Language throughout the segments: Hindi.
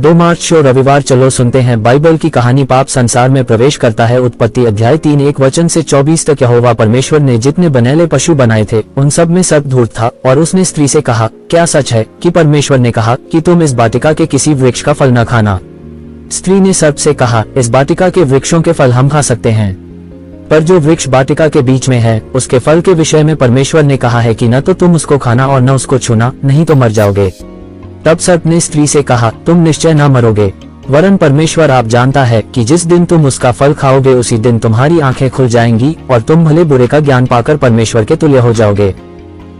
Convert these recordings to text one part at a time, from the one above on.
2 मार्च शो रविवार। चलो सुनते हैं बाइबल की कहानी। पाप संसार में प्रवेश करता है। उत्पत्ति अध्याय 3 1 वचन से 24 तक। यहोवा परमेश्वर ने जितने बनेले पशु बनाए थे उन सब में सब धूर्त था। और उसने स्त्री से कहा, क्या सच है कि परमेश्वर ने कहा कि तुम इस वाटिका के किसी वृक्ष का फल न खाना? स्त्री ने सर्प से कहा, इस वाटिका के वृक्षों के फल हम खा सकते हैं, पर जो वृक्ष वाटिका के बीच में है उसके फल के विषय में परमेश्वर ने कहा है कि न तो तुम उसको खाना और न उसको छूना, नहीं तो मर जाओगे। तब सर्प ने स्त्री से कहा, तुम निश्चय न मरोगे, वरन परमेश्वर आप जानता है कि जिस दिन तुम उसका फल खाओगे उसी दिन तुम्हारी आंखें खुल जाएंगी और तुम भले बुरे का ज्ञान पाकर परमेश्वर के तुल्य हो जाओगे।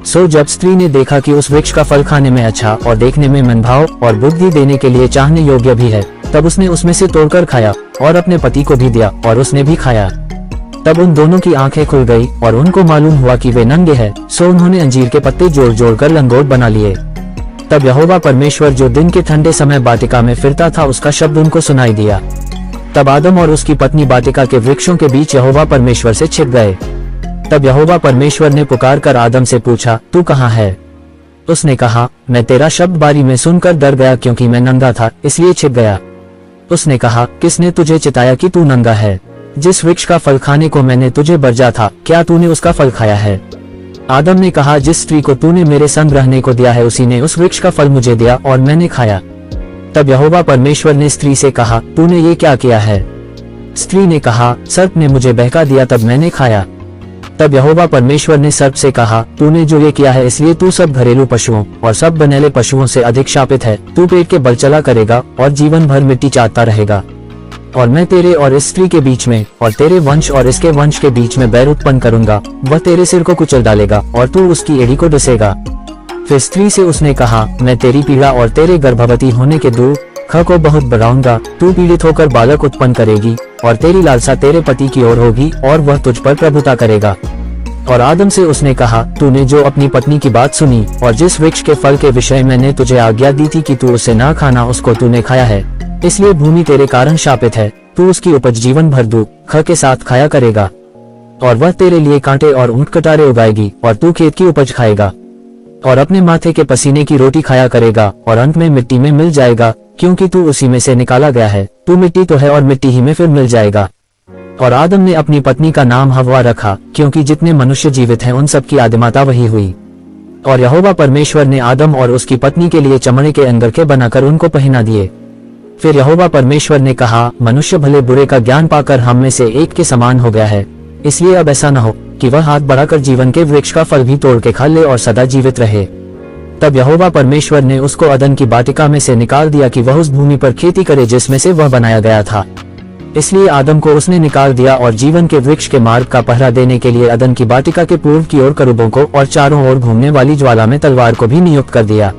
सो जब स्त्री ने देखा कि उस वृक्ष का फल खाने में अच्छा और देखने में मनभाव और बुद्धि देने के लिए चाहने योग्य भी है, तब उसने उसमें से तोड़कर खाया और अपने पति को भी दिया और उसने भी खाया। तब उन दोनों की आंखें खुल गई और उनको मालूम हुआ कि वे नंगे हैं। सो उन्होंने अंजीर के पत्ते जोड़ जोड़ कर लंगोट बना लिए। तब यहोवा परमेश्वर जो दिन के ठंडे समय वाटिका में फिरता था उसका शब्द उनको सुनाई दिया। तब आदम और उसकी पत्नी वाटिका के वृक्षों के बीच यहोवा परमेश्वर से छिप गए। तब यहोवा परमेश्वर ने पुकार कर आदम से पूछा, तू कहाँ है? उसने कहा, मैं तेरा शब्द बारी में सुनकर डर गया, क्योंकि मैं नंगा था इसलिए छिप गया। उसने कहा, किसने तुझे चिताया कि तू नंगा है? जिस वृक्ष का फल खाने को मैंने तुझे बरजा था, क्या तूने उसका फल खाया है? आदम ने कहा, जिस स्त्री को तूने मेरे संग रहने को दिया है उसी ने उस वृक्ष का फल मुझे दिया और मैंने खाया। तब यहोवा परमेश्वर ने स्त्री से कहा, तूने ये क्या किया है? स्त्री ने कहा, सर्प ने मुझे बहका दिया तब मैंने खाया। तब यहोवा परमेश्वर ने सर्प से कहा, तूने जो ये किया है इसलिए तू सब घरेलू पशुओं और सब बनेले पशुओं से अधिक शापित है। तू पेट के बल चला करेगा और जीवन भर मिट्टी चाटता रहेगा। और मैं तेरे और इस स्त्री के बीच में और तेरे वंश और इसके वंश के बीच में बैर उत्पन्न करूंगा। वह तेरे सिर को कुचल डालेगा और तू उसकी एड़ी को डसेगा। फिर स्त्री से उसने कहा, मैं तेरी पीड़ा और तेरे गर्भवती होने के दुख को बहुत बढ़ाऊंगा। तू पीड़ित होकर बालक उत्पन्न करेगी और तेरी लालसा तेरे पति की ओर होगी और वह तुझ पर प्रभुता करेगा। और आदम से उसने कहा, तूने जो अपनी पत्नी की बात सुनी और जिस वृक्ष के फल के विषय मैंने तुझे आज्ञा दी थी कि तू उसे न खाना, उसको तूने खाया है, इसलिए भूमि तेरे कारण शापित है। तू उसकी उपज जीवन भर दुख के साथ खाया करेगा और वह तेरे लिए कांटे और ऊंट कटारे उगाएगी और तू खेत की उपज खाएगा और अपने माथे के पसीने की रोटी खाया करेगा और अंत में मिट्टी में मिल जाएगा, क्योंकि तू उसी में से निकाला गया है। तू मिट्टी तो है और मिट्टी ही में फिर मिल जाएगा। और आदम ने अपनी पत्नी का नाम हव्वा रखा, क्योंकि जितने मनुष्य जीवित हैं उन सब की आदिमाता वही हुई। और यहोवा परमेश्वर ने आदम और उसकी पत्नी के लिए चमड़े के अंगरखे बनाकर उनको पहना दिए। फिर यहोवा परमेश्वर ने कहा, मनुष्य भले बुरे का ज्ञान पाकर हम में से एक के समान हो गया है, इसलिए अब ऐसा न हो कि वह हाथ बढ़ाकर जीवन के वृक्ष का फल भी तोड़ के खा ले और सदा जीवित रहे। तब यहोवा परमेश्वर ने उसको अदन की वाटिका में से निकाल दिया कि वह उस भूमि पर खेती करे जिसमें से वह बनाया गया था। इसलिए आदम को उसने निकाल दिया और जीवन के वृक्ष के मार्ग का पहरा देने के लिए अदन की वाटिका के पूर्व की ओर करूबों को और चारों ओर घूमने वाली ज्वाला में तलवार को भी नियुक्त कर दिया।